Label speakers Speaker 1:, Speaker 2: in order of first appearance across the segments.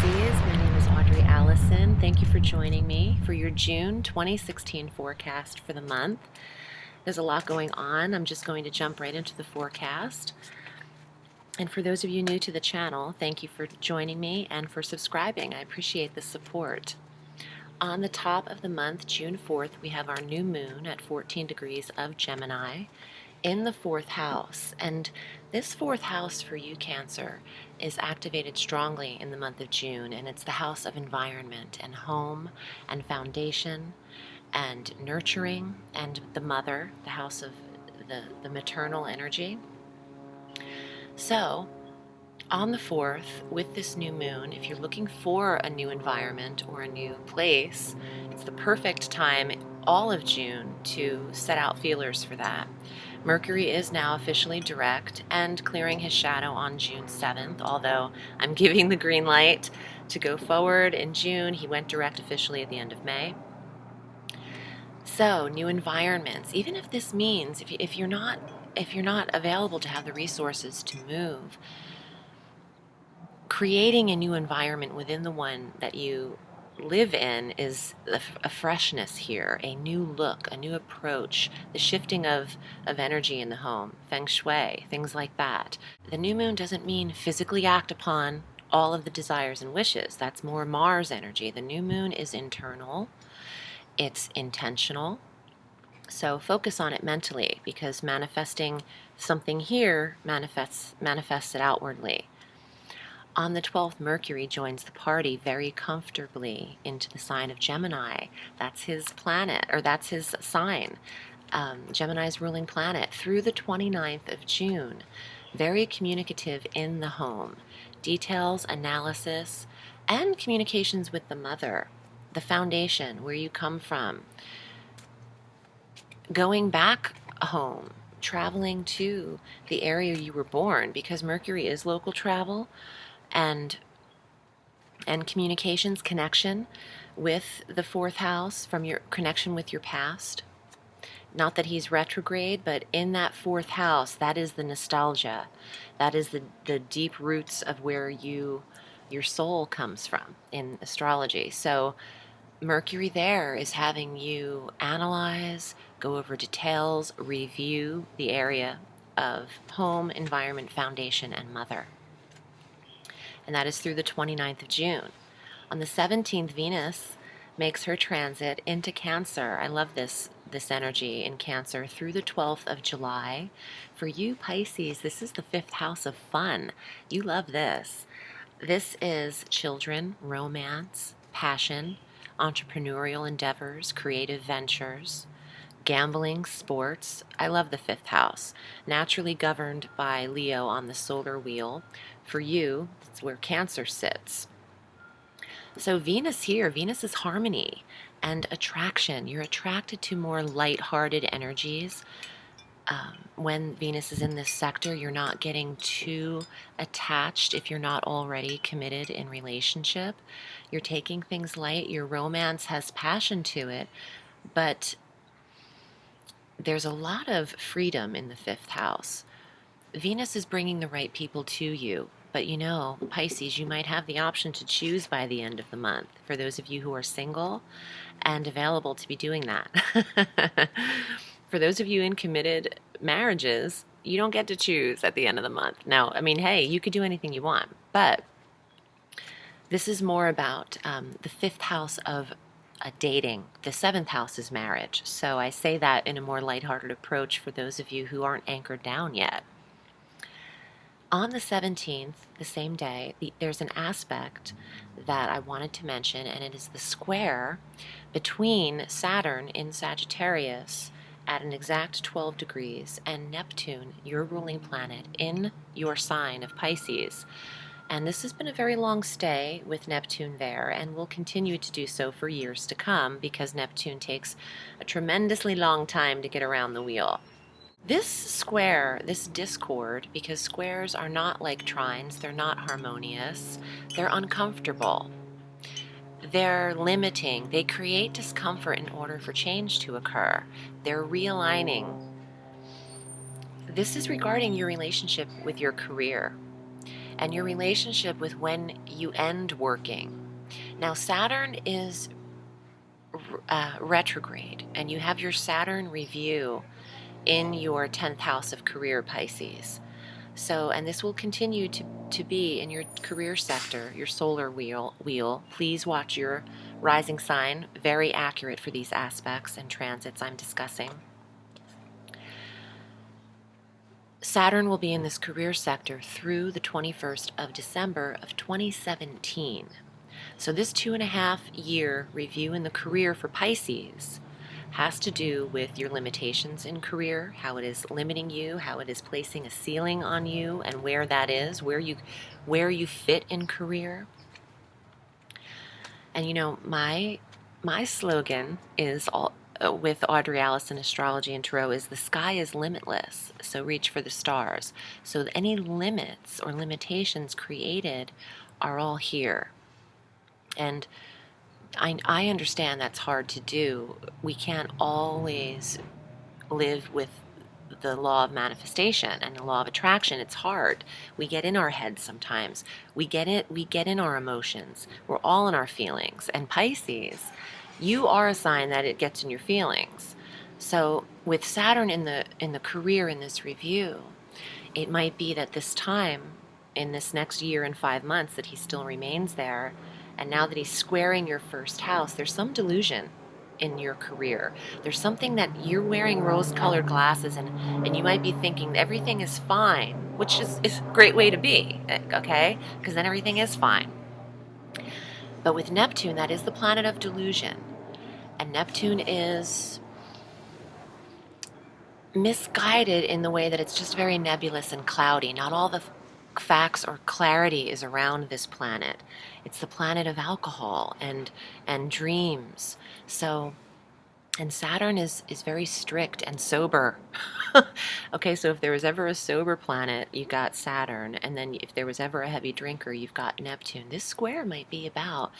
Speaker 1: Pisces. My name is Audrey Alison. Thank you for joining me for your June 2016 forecast for the month. There's a lot going on. I'm just going to jump right into the forecast. And for those of you new to the channel, thank you for joining me and for subscribing. I appreciate the support. On the top of the month, June 4th, we have our new moon at 14 degrees of Gemini in the fourth house. And this fourth house for you, Cancer, is activated strongly in the month of June, and it's the house of environment and home and foundation and nurturing and the mother, the house of the maternal energy. So on the 4th, with this new moon, if you're looking for a new environment or a new place, it's the perfect time all of June to set out feelers for that. Mercury is now officially direct and clearing his shadow on June 7th, although I'm giving the green light to go forward in June. He went direct officially at the end of May. So, new environments, even if this means if you're not available to have the resources to move, creating a new environment within the one that you live in is a freshness here, a new look, a new approach, the shifting of energy in the home, feng shui, things like that. The new moon doesn't mean physically act upon all of the desires and wishes. That's more Mars energy. The new moon is internal, it's intentional. So focus on it mentally, because manifesting something here manifests it outwardly. On the 12th, Mercury joins the party very comfortably into the sign of Gemini. That's his planet, or that's his sign. Gemini's ruling planet through the 29th of June. Very communicative in the home. Details, analysis, and communications with the mother, the foundation, where you come from. Going back home, traveling to the area you were born, because Mercury is local travel. And communications, connection with the fourth house from your connection with your past. Not that he's retrograde, but in that fourth house, that is the nostalgia. That is the deep roots of where your soul comes from in astrology. So Mercury there is having you analyze, go over details, review the area of home, environment, foundation, and mother. And that is through the 29th of June. On the 17th, Venus makes her transit into Cancer. I love this energy in Cancer through the 12th of July. For you, Pisces, this is the 5th house of fun. You love this. This is children, romance, passion, entrepreneurial endeavors, creative ventures, gambling, sports. I love the 5th house. Naturally governed by Leo on the solar wheel. For you, it's where Cancer sits. So Venus here, Venus is harmony and attraction. You're attracted to more light-hearted energies. When Venus is in this sector, you're not getting too attached if you're not already committed in relationship. You're taking things light. Your romance has passion to it, but there's a lot of freedom in the 5th house. Venus is bringing the right people to you, but you know, Pisces, you might have the option to choose by the end of the month, for those of you who are single and available to be doing that. For those of you in committed marriages, you don't get to choose at the end of the month. Now, I mean, hey, you could do anything you want, but this is more about the 5th house of dating. The 7th house is marriage. So I say that in a more lighthearted approach for those of you who aren't anchored down yet. On the 17th, the same day, there's an aspect that I wanted to mention, and it is the square between Saturn in Sagittarius at an exact 12 degrees and Neptune, your ruling planet, in your sign of Pisces. And this has been a very long stay with Neptune there, and will continue to do so for years to come, because Neptune takes a tremendously long time to get around the wheel. This square, this discord, because squares are not like trines, they're not harmonious, they're uncomfortable, they're limiting, they create discomfort in order for change to occur, they're realigning. This is regarding your relationship with your career. and your relationship with when you end working. Now, Saturn is retrograde, and you have your Saturn review in your 10th house of career, Pisces. So, and this will continue to be in your career sector, your solar wheel. Please watch your rising sign, very accurate for these aspects and transits I'm discussing. Saturn will be in this career sector through the 21st of December of 2017. So this 2.5-year review in the career for Pisces has to do with your limitations in career, how it is limiting you, how it is placing a ceiling on you, and where that is, where you fit in career. And you know, my slogan is with Audrey Alison Astrology and Tarot is the sky is limitless, so reach for the stars. So any limits or limitations created are all here. And I understand that's hard to do. We can't always live with the law of manifestation and the law of attraction. It's hard. We get in our heads sometimes. We get in our emotions. We're all in our feelings. And Pisces, you are a sign that it gets in your feelings. So with Saturn in the career in this review, it might be that this time, in this next year and 5 months, that he still remains there. And now that he's squaring your first house, there's some delusion in your career. There's something that you're wearing rose-colored glasses and you might be thinking everything is fine, which is a great way to be, okay? Because then everything is fine. But with Neptune, that is the planet of delusion. And Neptune is misguided in the way that it's just very nebulous and cloudy. Not all the facts or clarity is around this planet. It's the planet of alcohol and dreams. So, and Saturn is very strict and sober. Okay, so if there was ever a sober planet, you got Saturn, and then if there was ever a heavy drinker, you've got Neptune. This square might be about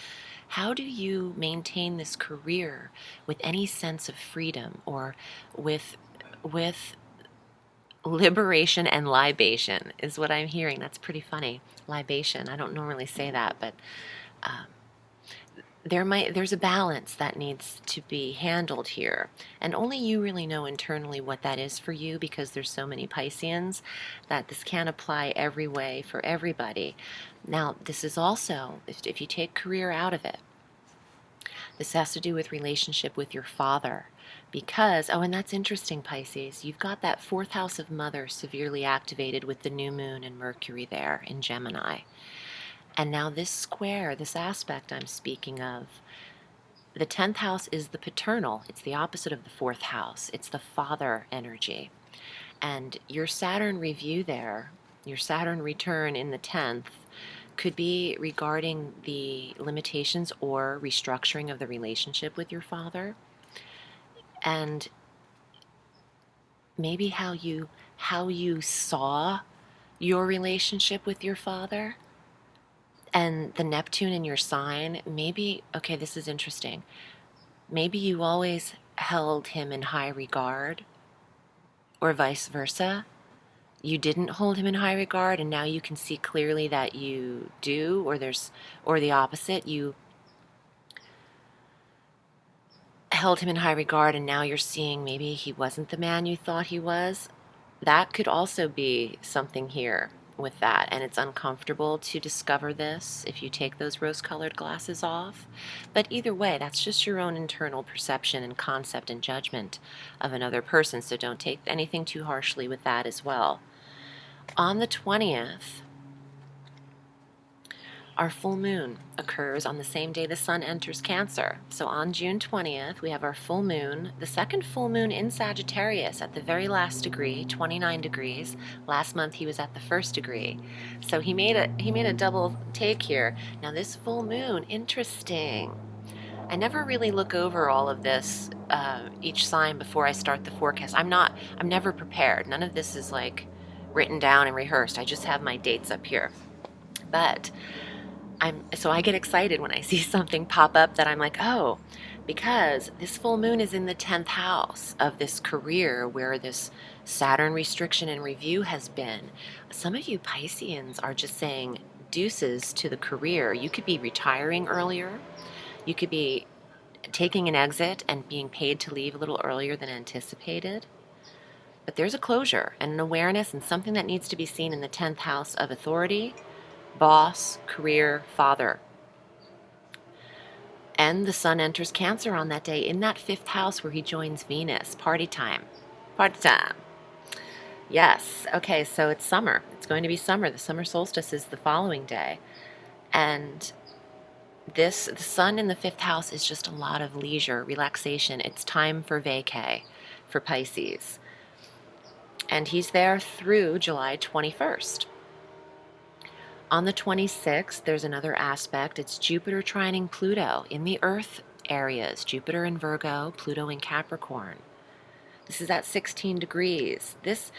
Speaker 1: how do you maintain this career with any sense of freedom, or with liberation and libation is what I'm hearing. That's pretty funny. Libation. I don't normally say that, but there's a balance that needs to be handled here. And only you really know internally what that is for you, because there's so many Pisceans that this can't apply every way for everybody. Now, this is also, if you take career out of it, this has to do with relationship with your father. Because, oh, and that's interesting, Pisces, you've got that 4th house of mother severely activated with the new moon and Mercury there in Gemini. And now this square, this aspect I'm speaking of, the 10th house is the paternal. It's the opposite of the 4th house. It's the father energy. And your Saturn review there, your Saturn return in the 10th, could be regarding the limitations or restructuring of the relationship with your father. And maybe how you saw your relationship with your father. And the Neptune in your sign, maybe, okay, this is interesting. Maybe you always held him in high regard, or vice versa. You didn't hold him in high regard, and now you can see clearly that you do, or the opposite. You held him in high regard, and now you're seeing maybe he wasn't the man you thought he was. That could also be something here with that, and it's uncomfortable to discover this if you take those rose-colored glasses off. But either way, that's just your own internal perception and concept and judgment of another person, so don't take anything too harshly with that as well. On the 20th, our full moon occurs on the same day the sun enters Cancer. So on June 20th, we have our full moon, the second full moon in Sagittarius at the very last degree, 29 degrees. Last month he was at the 1st degree. So he made a double take here. Now this full moon, interesting. I never really look over all of this, each sign before I start the forecast. I'm never prepared. None of this is like written down and rehearsed. I just have my dates up here. But so I get excited when I see something pop up that I'm like, oh, because this full moon is in the 10th house of this career where this Saturn restriction and review has been. Some of you Pisceans are just saying deuces to the career. You could be retiring earlier. You could be taking an exit and being paid to leave a little earlier than anticipated. But there's a closure and an awareness and something that needs to be seen in the 10th house of authority, boss, career, father. And the sun enters Cancer on that day in that 5th house where he joins Venus. Party time. Party time. Yes. Okay, so it's summer. It's going to be summer. The summer solstice is the following day. And the sun in the 5th house is just a lot of leisure, relaxation. It's time for vacay for Pisces. And he's there through July 21st. On the 26th, there's another aspect. It's Jupiter trining Pluto in the Earth areas. Jupiter in Virgo, Pluto in Capricorn. This is at 16 degrees. This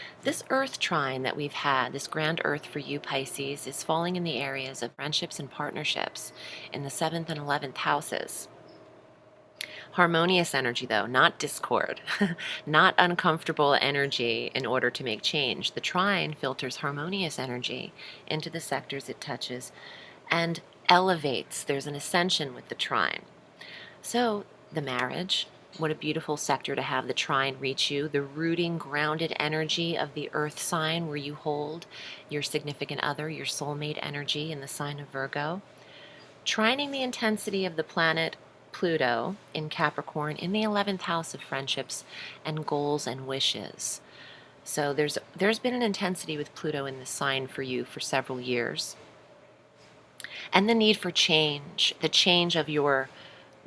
Speaker 1: Earth trine that we've had, this grand Earth for you Pisces, is falling in the areas of friendships and partnerships in the 7th and 11th houses. Harmonious energy, though, not discord, not uncomfortable energy in order to make change. The trine filters harmonious energy into the sectors it touches and elevates. There's an ascension with the trine. So the marriage, what a beautiful sector to have the trine reach you. The rooting, grounded energy of the earth sign where you hold your significant other, your soulmate energy in the sign of Virgo. Trining the intensity of the planet Pluto in Capricorn in the 11th house of friendships and goals and wishes. So there's been an intensity with Pluto in this sign for you for several years. And the need for change, the change of your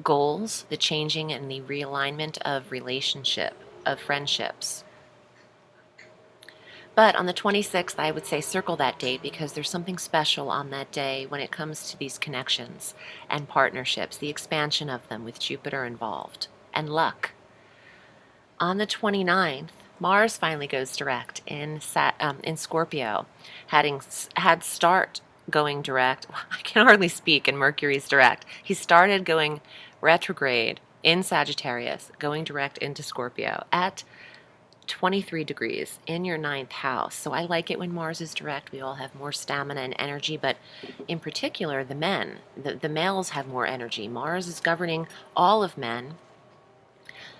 Speaker 1: goals, the changing and the realignment of relationship, of friendships. But on the 26th, I would say circle that date because there's something special on that day when it comes to these connections and partnerships, the expansion of them with Jupiter involved, and luck. On the 29th, Mars finally goes direct in Scorpio, had start going direct. I can hardly speak, and Mercury's direct. He started going retrograde in Sagittarius, going direct into Scorpio at 23 degrees in your 9th house. So I like it when Mars is direct. We all have more stamina and energy, but in particular, the men, the males have more energy. Mars is governing all of men.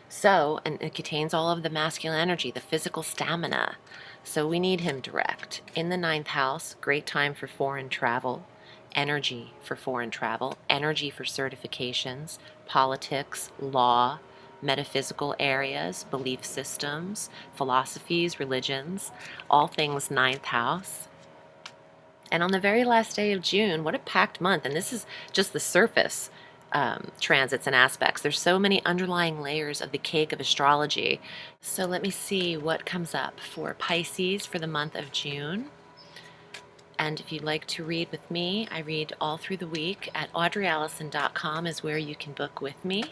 Speaker 1: So, and it contains all of the masculine energy, the physical stamina. So we need him direct. In the 9th house, great time for foreign travel, energy for foreign travel, energy for certifications, politics, law, metaphysical areas, belief systems, philosophies, religions, all things 9th house. And on the very last day of June, what a packed month. And this is just the surface transits and aspects. There's so many underlying layers of the cake of astrology. So let me see what comes up for Pisces for the month of June. And if you'd like to read with me, I read all through the week at audreyalison.com is where you can book with me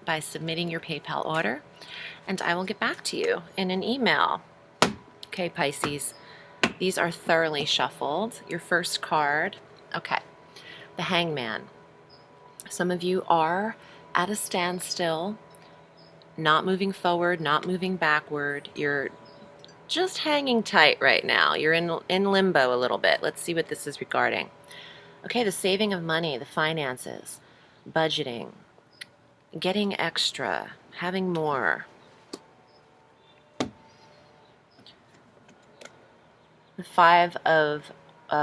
Speaker 1: by submitting your PayPal order, and I will get back to you in an email. Okay, Pisces, these are thoroughly shuffled. Your first card, okay, the Hangman. Some of you are at a standstill, not moving forward, not moving backward. You're just hanging tight right now. You're in limbo a little bit. Let's see what this is regarding. Okay, the saving of money, the finances, budgeting, getting extra, having more. The Five of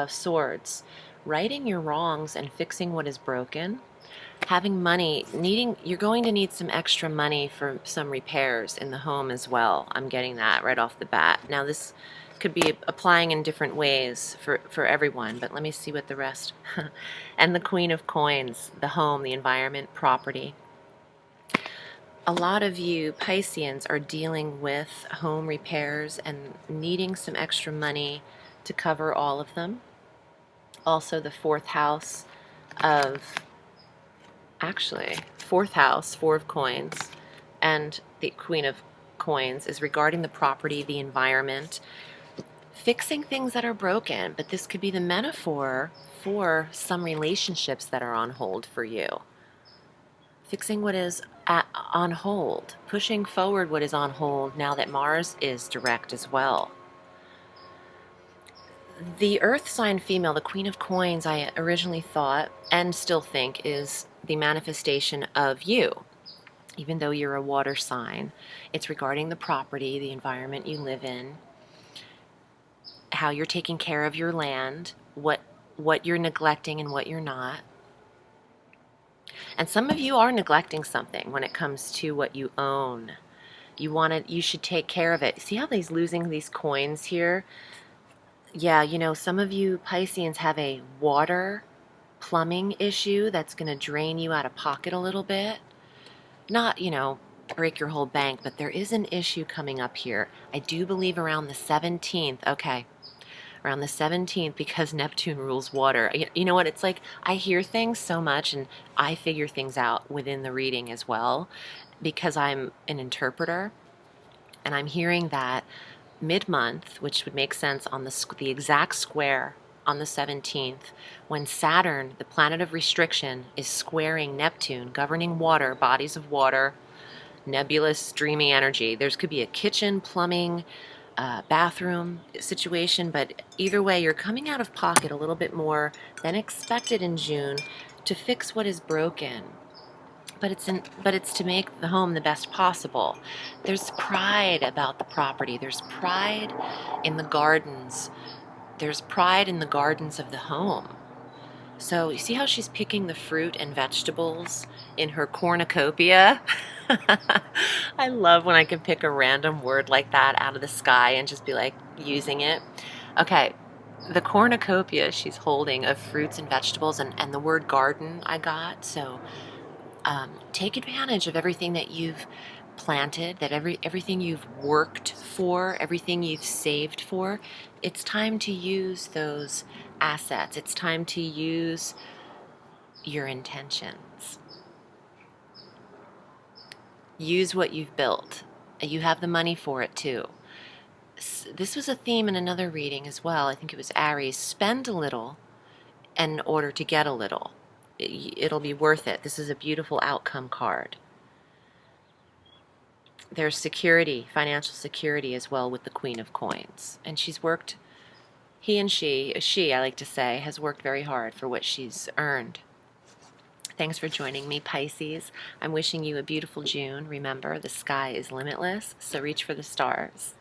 Speaker 1: Swords, righting your wrongs and fixing what is broken. Having money, you're going to need some extra money for some repairs in the home as well. I'm getting that right off the bat. Now this could be applying in different ways for everyone, but let me see what the rest. And the Queen of Coins, the home, the environment, property. A lot of you Pisceans are dealing with home repairs and needing some extra money to cover all of them. Also the 4th house of, actually, 4th house, 4 of Coins, and the Queen of Coins is regarding the property, the environment, fixing things that are broken, but this could be the metaphor for some relationships that are on hold for you. Fixing what is on hold, pushing forward what is on hold now that Mars is direct as well. The earth sign female, the Queen of Coins, I originally thought and still think is the manifestation of you. Even though you're a water sign, it's regarding the property, the environment you live in, how you're taking care of your land, what you're neglecting and what you're not. And some of you are neglecting something when it comes to what you own. You should take care of it. See how he's losing these coins here? Yeah, you know, some of you Pisceans have a water plumbing issue that's going to drain you out of pocket a little bit. Not, you know, break your whole bank, but there is an issue coming up here. I do believe around the 17th. Okay. Around the 17th, because Neptune rules water. You know what? It's like I hear things so much and I figure things out within the reading as well because I'm an interpreter, and I'm hearing that mid-month, which would make sense on the exact square on the 17th, when Saturn, the planet of restriction, is squaring Neptune, governing water, bodies of water, nebulous, dreamy energy. There's could be a kitchen, plumbing, bathroom situation, but either way, you're coming out of pocket a little bit more than expected in June to fix what is broken. But it's to make the home the best possible. There's pride about the property. There's pride in the gardens. There's pride in the gardens of the home. So you see how she's picking the fruit and vegetables in her cornucopia? I love when I can pick a random word like that out of the sky and just be like using it. Okay, the cornucopia she's holding of fruits and vegetables, and the word garden I got. So take advantage of everything that you've planted, that everything you've worked for, everything you've saved for. It's time to use those assets. It's time to use your intentions. Use what you've built. You have the money for it too. This was a theme in another reading as well. I think it was Aries. Spend a little in order to get a little. It'll be worth it. This is a beautiful outcome card. There's security, financial security as well with the Queen of Coins. And she's worked, she, I like to say, has worked very hard for what she's earned. Thanks for joining me, Pisces. I'm wishing you a beautiful June. Remember, the sky is limitless, so reach for the stars.